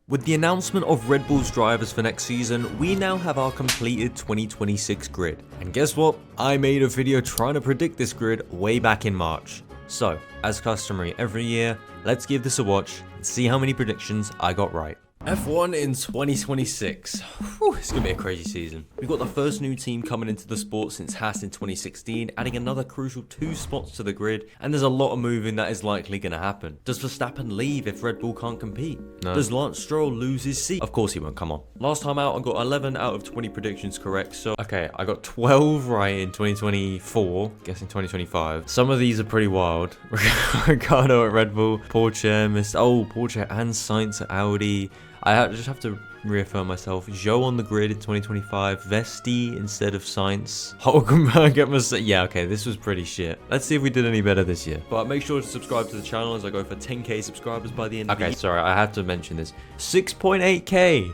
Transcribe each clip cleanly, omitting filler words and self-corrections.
With the announcement of Red Bull's drivers for next season, we now have our completed 2026 grid. And guess what? I made a video trying to predict this grid way back in March. So, as customary every year, let's give this a watch and see how many predictions I got right. F1 in 2026. Whew, it's going to be a crazy season. We've got the first new team coming into the sport since Haas in 2016, adding another crucial 2 spots to the grid, and there's a lot of moving that is likely going to happen. Does Verstappen leave if Red Bull can't compete? No. Does Lance Stroll lose his seat? Of course he won't, come on. Last time out, I got 11 out of 20 predictions correct, so okay, I got 12 right in 2024, guessing 2025. Some of these are pretty wild. Ricardo at Red Bull, Porsche missed, Porsche and Sainz at Audi. I just have to reaffirm myself. Zhou on the grid in 2025. Vesti instead of Sainz. Hulkenberg at Mercedes. Yeah, okay, this was pretty shit. Let's see if we did any better this year. But make sure to subscribe to the channel as I go for 10k subscribers by the end of the year. Okay, sorry, I had to mention this. 6.8k.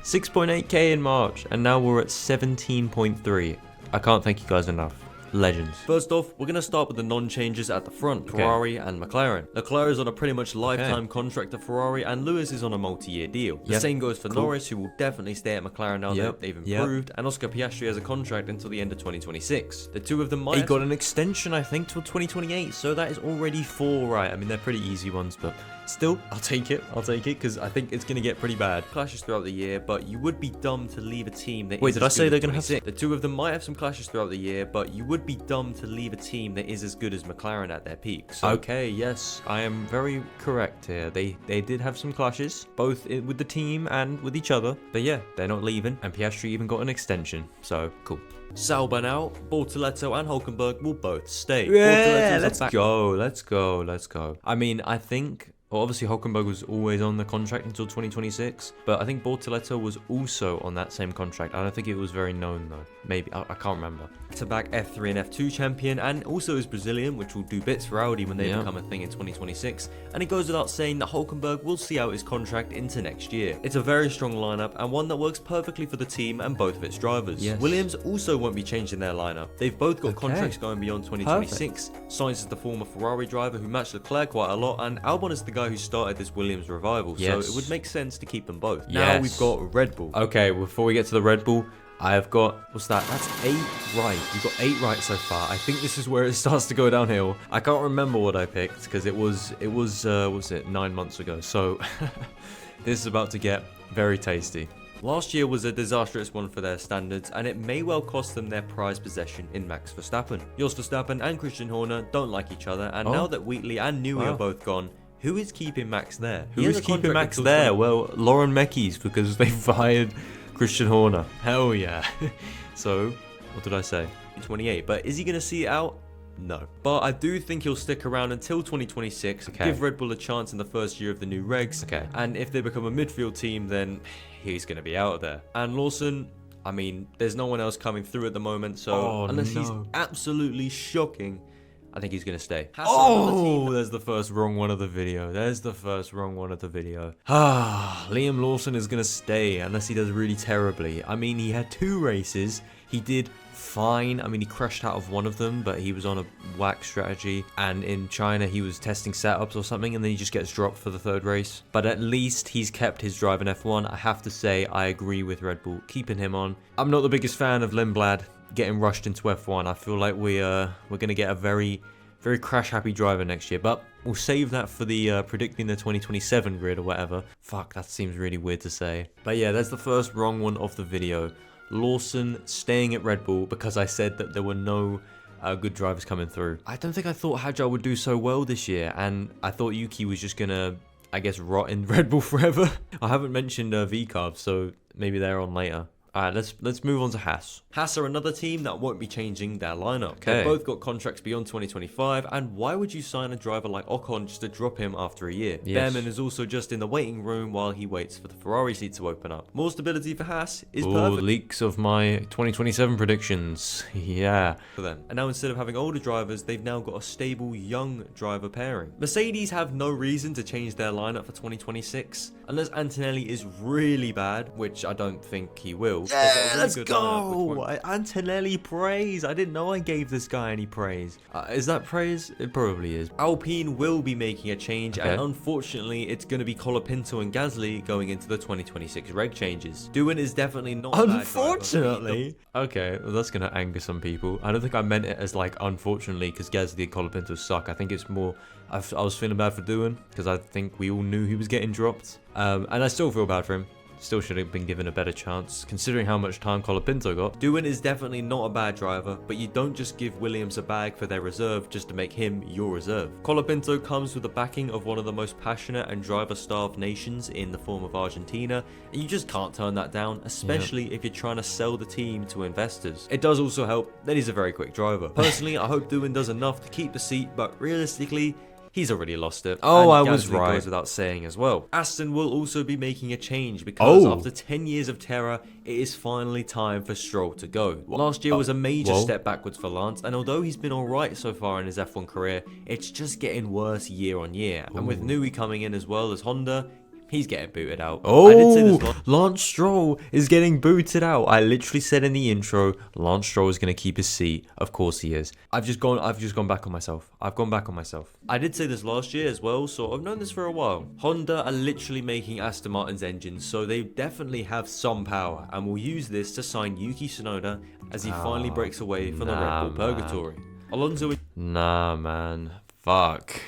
6.8k in March. And now we're at 17.3. I can't thank you guys enough. Legends. First off, we're going to start with the non-changes at the front, Ferrari and McLaren. Leclerc is on a pretty much lifetime contract to Ferrari, and Lewis is on a multi-year deal. The same goes for Norris, who will definitely stay at McLaren now that they've improved, and Oscar Piastri has a contract until the end of 2026. The two of them might... He got an extension, I think, till 2028, so that is already 4 right. I mean, they're pretty easy ones, but... Still, I'll take it, because I think it's going to get pretty bad. Clashes throughout the year, but you would be dumb to leave a team that... Wait, did I say they're going to have... The two of them might have some clashes throughout the year, but you would be dumb to leave a team that is as good as McLaren at their peak. So, okay, yes, I am very correct here. They did have some clashes, both with the team and with each other. But yeah, they're not leaving, and Piastri even got an extension, so cool. Sauber now, Bortoleto and Hulkenberg will both stay. Yeah, let's go. I mean, I think... Well, obviously Hulkenberg was always on the contract until 2026, but I think Bortoleto was also on that same contract. I don't think it was very known though. Maybe, I can't remember. Back-to-back F3 and F2 champion, and also is Brazilian, which will do bits for Audi when they become a thing in 2026. And it goes without saying that Hulkenberg will see out his contract into next year. It's a very strong lineup, and one that works perfectly for the team and both of its drivers. Yes. Williams also won't be changing their lineup. They've both got contracts going beyond 2026. Sainz is the former Ferrari driver who matched Leclerc quite a lot, and Albon is the guy who started this Williams revival, so it would make sense to keep them both. Now we've got Red Bull. Okay, before we get to the Red Bull, I have got, what's that? That's 8 right. We've got 8 right so far. I think this is where it starts to go downhill. I can't remember what I picked because it was 9 months ago. So this is about to get very tasty. Last year was a disastrous one for their standards, and it may well cost them their prized possession in Max Verstappen. Jos Verstappen and Christian Horner don't like each other, and now that Wheatley and Newey are both gone, who is keeping Max there? Who is keeping Max there? Well, Lauren Meckies, because they fired Christian Horner. Hell yeah. So, what did I say? 28. But is he going to see it out? No. But I do think he'll stick around until 2026. Give Red Bull a chance in the first year of the new regs. And if they become a midfield team, then he's going to be out of there. And Lawson... I mean, there's no one else coming through at the moment, so unless he's absolutely shocking... I think he's going to stay. There's the first wrong one of the video. Liam Lawson is going to stay unless he does really terribly. I mean, he had 2 races. He did fine. I mean, he crashed out of one of them, but he was on a whack strategy. And in China, he was testing setups or something, and then he just gets dropped for the 3rd race. But at least he's kept his drive in F1. I have to say, I agree with Red Bull keeping him on. I'm not the biggest fan of Lindblad getting rushed into F1. I feel like we're going to get a very crash happy driver next year, but we'll save that for the predicting the 2027 grid or whatever. Fuck, that seems really weird to say. But yeah, that's the first wrong one of the video. Lawson staying at Red Bull because I said that there were no good drivers coming through. I don't think I thought Hadjar would do so well this year, and I thought Yuki was just gonna, I guess, rot in Red Bull forever. I haven't mentioned VCarb, so maybe they're on later. Alright, let's move on to Haas. Haas are another team that won't be changing their lineup. They've both got contracts beyond 2025, and why would you sign a driver like Ocon just to drop him after a year? Behrman is also just in the waiting room while he waits for the Ferrari seat to open up. More stability for Haas is perfect. Leaks of my 2027 predictions. Yeah. For them. And now instead of having older drivers, they've now got a stable young driver pairing. Mercedes have no reason to change their lineup for 2026, unless Antonelli is really bad, which I don't think he will. They've got a Yeah, really let's good lineup, go. Antonelli praise. I didn't know I gave this guy any praise. Is that praise? It probably is. Alpine will be making a change, and unfortunately, it's going to be Colapinto and Gasly going into the 2026 reg changes. Doohan is definitely not. Unfortunately. Okay, well, that's going to anger some people. I don't think I meant it as like unfortunately because Gasly and Colapinto suck. I think it's more. I was feeling bad for Doohan because I think we all knew he was getting dropped, and I still feel bad for him. Still should have been given a better chance, considering how much time Colapinto got. Doohan is definitely not a bad driver, but you don't just give Williams a bag for their reserve just to make him your reserve. Colapinto comes with the backing of one of the most passionate and driver-starved nations in the form of Argentina, and you just can't turn that down, especially if you're trying to sell the team to investors. It does also help that he's a very quick driver. Personally, I hope Doohan does enough to keep the seat, but realistically, he's already lost it. Oh, I and was Gasly right. goes without saying as well. Aston will also be making a change because after 10 years of terror, it is finally time for Stroll to go. Last year was a major step backwards for Lance, and although he's been alright so far in his F1 career, it's just getting worse year on year. And with Newey coming in as well as Honda, he's getting booted out. I did say this Lance Stroll is getting booted out. I literally said in the intro, Lance Stroll is going to keep his seat. Of course he is. I've just gone back on myself. I've gone back on myself. I did say this last year as well, so I've known this for a while. Honda are literally making Aston Martin's engines, so they definitely have some power, and will use this to sign Yuki Tsunoda as he finally breaks away from the Red Bull purgatory. Alonso. Nah, man. Fuck.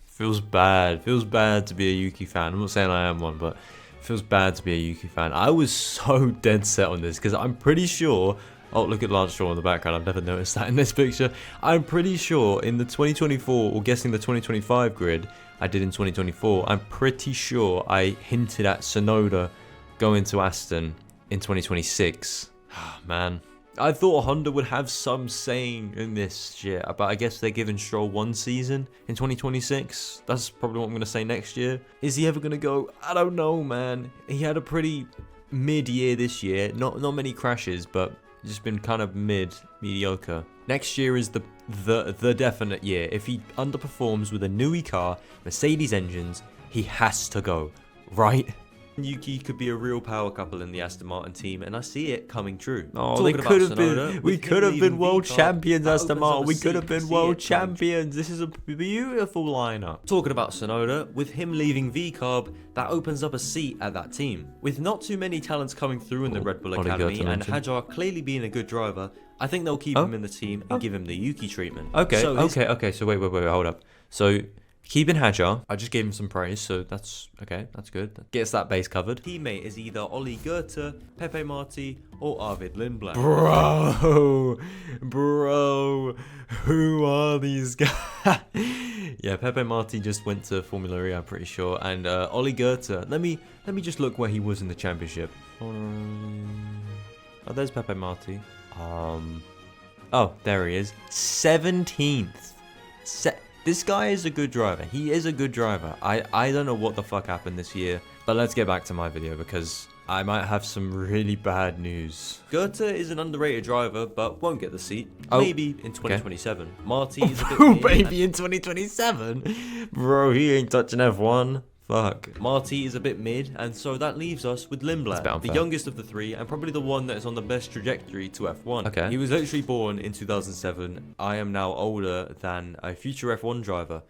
Feels bad to be a Yuki fan. I'm not saying I am one, but it feels bad to be a Yuki fan. I was so dead set on this because I'm pretty sure. Oh, look at Lance Stroll in the background. I've never noticed that in this picture. I'm pretty sure in the 2024 or guessing the 2025 grid I did in 2024, I'm pretty sure I hinted at Tsunoda going to Aston in 2026. Man. I thought Honda would have some saying in this shit, but I guess they're giving Stroll one season in 2026. That's probably what I'm going to say next year. Is he ever going to go? I don't know, man. He had a pretty mid-year this year. Not many crashes, but just been kind of mediocre. Next year is the definite year. If he underperforms with a Newey car, Mercedes engines, he has to go, right? Yuki could be a real power couple in the Aston Martin team, and I see it coming true. Oh, they could have been. We could have been world champions, Aston Martin. We could have been world champions. This is a beautiful lineup. Talking about Tsunoda, with him leaving VCarb, that opens up a seat at that team. With not too many talents coming through in the Red Bull Academy, and Hajar clearly being a good driver, I think they'll keep him in the team and give him the Yuki treatment. Okay, so wait, hold up. So keeping Hajar, I just gave him some praise, so that's okay. That's good. Gets that base covered. Teammate is either Ollie Goethe, Pepe Marti, or Arvid Lindblad. Bro, who are these guys? Yeah, Pepe Marti just went to Formula E, I'm pretty sure, and Ollie Goethe. Let me just look where he was in the championship. Oh, there's Pepe Marti. Oh, there he is. 17th. This guy is a good driver. He is a good driver. I don't know what the fuck happened this year, but let's get back to my video because I might have some really bad news. Goethe is an underrated driver, but won't get the seat. Maybe in 2027. Okay. Marti is a bit maybe in 2027? Bro, he ain't touching F1. Fuck. Marti is a bit mid, and so that leaves us with Lindblad, the youngest of the three, and probably the one that is on the best trajectory to F1. Okay. He was literally born in 2007. I am now older than a future F1 driver.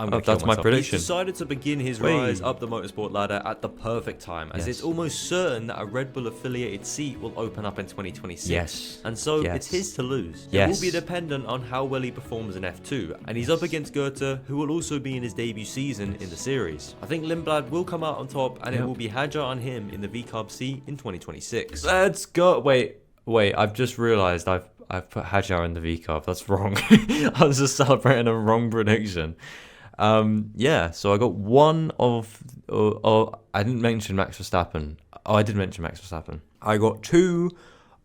That's my prediction. He's decided to begin his rise up the motorsport ladder at the perfect time, as it's almost certain that a Red Bull affiliated seat will open up in 2026. Yes. And so it's his to lose. It will be dependent on how well he performs in F2, and he's up against Goethe, who will also be in his debut season in the series. I think Lindblad will come out on top, and it will be Hajar on him in the VCarb seat in 2026. Let's go. Wait. I've just realised I've put Hajar in the VCarb. That's wrong. I was just celebrating a wrong prediction. So I got one of, I didn't mention Max Verstappen. Oh, I did mention Max Verstappen. I got 2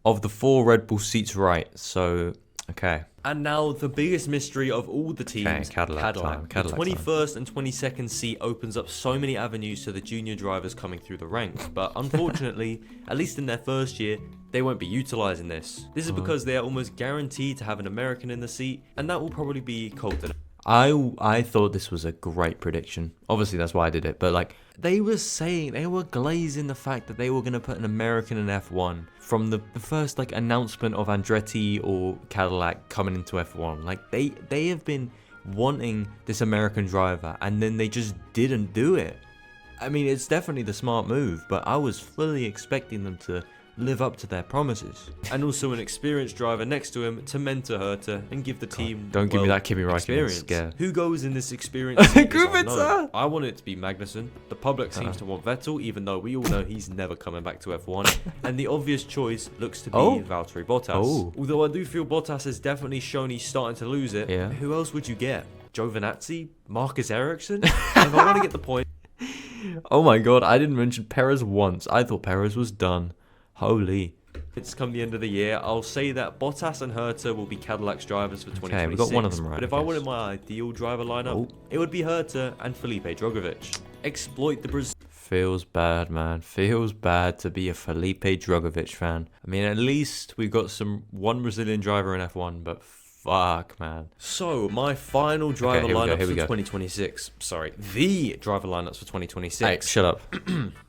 of the 4 Red Bull seats right. So, okay. And now the biggest mystery of all the teams, Cadillac. The 21st and 22nd seat opens up so many avenues to the junior drivers coming through the ranks. But unfortunately, at least in their first year, they won't be utilising this. This is because they are almost guaranteed to have an American in the seat, and that will probably be Colton. I thought this was a great prediction. Obviously, that's why I did it. But like they were saying, they were glazing the fact that they were gonna put an American in F1 from the first like announcement of Andretti or Cadillac coming into F1. Like they have been wanting this American driver, and then they just didn't do it. I mean, it's definitely the smart move, but I was fully expecting them to live up to their promises. And also an experienced driver next to him to mentor Herta and give the team Don't give me that Kimi Räikkönen experience. scare. Who goes in this experience? seat is Kubica! unknown. I want it to be Magnussen. The public seems to want Vettel, even though we all know he's never coming back to F1. And the obvious choice looks to be Valtteri Bottas. Although I do feel Bottas has definitely shown he's starting to lose it. Yeah. Who else would you get? Giovinazzi? Marcus Ericsson? If I want to get the point. Oh my god, I didn't mention Perez once. I thought Perez was done. Holy. It's come the end of the year. I'll say that Bottas and Herta will be Cadillac's drivers for 2026. Okay, we got one of them right. But if I wanted my ideal driver lineup, it would be Herta and Felipe Drugovich. Exploit the Brazil. Feels bad, man. Feels bad to be a Felipe Drugovich fan. I mean, at least we've got one Brazilian driver in F1, but fuck, man. So, my final driver lineup for we go. 2026. Sorry, the driver lineups for 2026. Hey, shut up.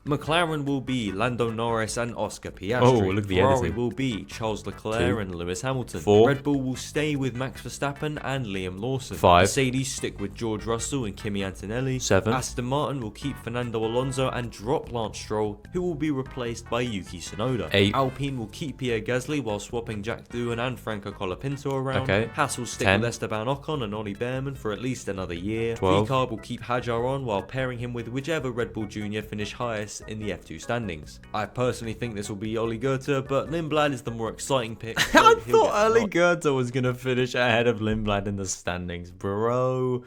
McLaren will be Lando Norris and Oscar Piastri. Oh, look at the Ferrari editing. will be Charles Leclerc and Lewis Hamilton. 4. Red Bull will stay with Max Verstappen and Liam Lawson. 5. Mercedes stick with George Russell and Kimi Antonelli. 7. Aston Martin will keep Fernando Alonso and drop Lance Stroll, who will be replaced by Yuki Tsunoda. 8. Alpine will keep Pierre Gasly while swapping Jack Doohan and Franco Colapinto around. Okay. Haas will stick 10. with Esteban Ocon and Ollie Behrman for at least another year. 12. VCARB will keep Hajar on while pairing him with whichever Red Bull Jr. finish highest in the F2 standings. I personally think this will be Oli Goethe, but Lindblad is the more exciting pick. So I he'll thought get Oli the Goethe was going to finish ahead of Lindblad in the standings, bro.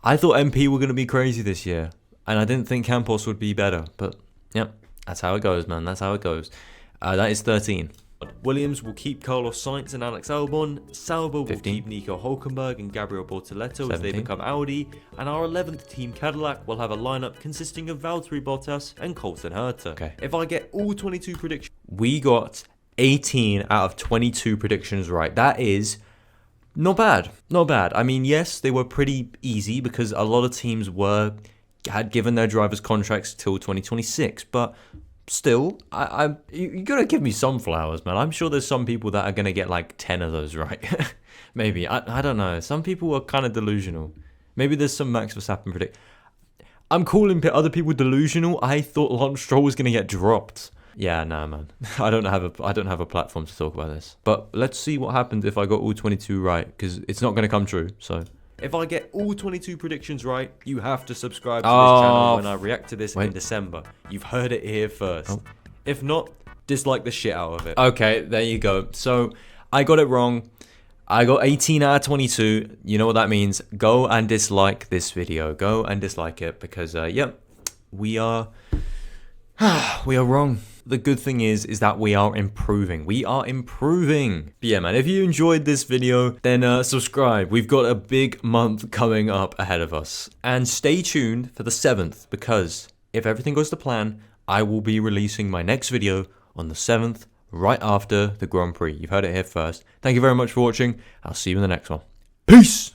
I thought MP were going to be crazy this year, and I didn't think Campos would be better, but yep, that's how it goes, man. That's how it goes. That is 13. Williams will keep Carlos Sainz and Alex Albon. Sauber will 15. keep Nico Hulkenberg and Gabriel Bortoleto as they 17. become Audi. And our 11th team Cadillac will have a lineup consisting of Valtteri Bottas and Colton Herta. Okay. If I get all 22 predictions, We got 18 out of 22 predictions right. That is not bad. Not bad. I mean, yes, they were pretty easy because a lot of teams had given their drivers contracts till 2026, but still, you gotta give me some flowers, man. I'm sure there's some people that are gonna get like 10 of those right. Maybe. I don't know. Some people are kind of delusional. Maybe there's some Max Verstappen predict. I'm calling other people delusional. I thought Lance Stroll was gonna get dropped. Yeah, nah, man. I don't have a platform to talk about this. But let's see what happens if I got all 22 right, because it's not gonna come true. So. if I get all 22 predictions right, you have to subscribe to this channel when I react to this in December. You've heard it here first. If not, dislike the shit out of it. Okay, there you go. So I got it wrong. I got 18 out of 22. You know what that means. Go and dislike this video. Go and dislike it because, yep, we are wrong. The good thing is that we are improving. We are improving. But yeah, man, if you enjoyed this video, then subscribe. We've got a big month coming up ahead of us. And stay tuned for the 7th, because if everything goes to plan, I will be releasing my next video on the 7th, right after the Grand Prix. You've heard it here first. Thank you very much for watching. I'll see you in the next one. Peace!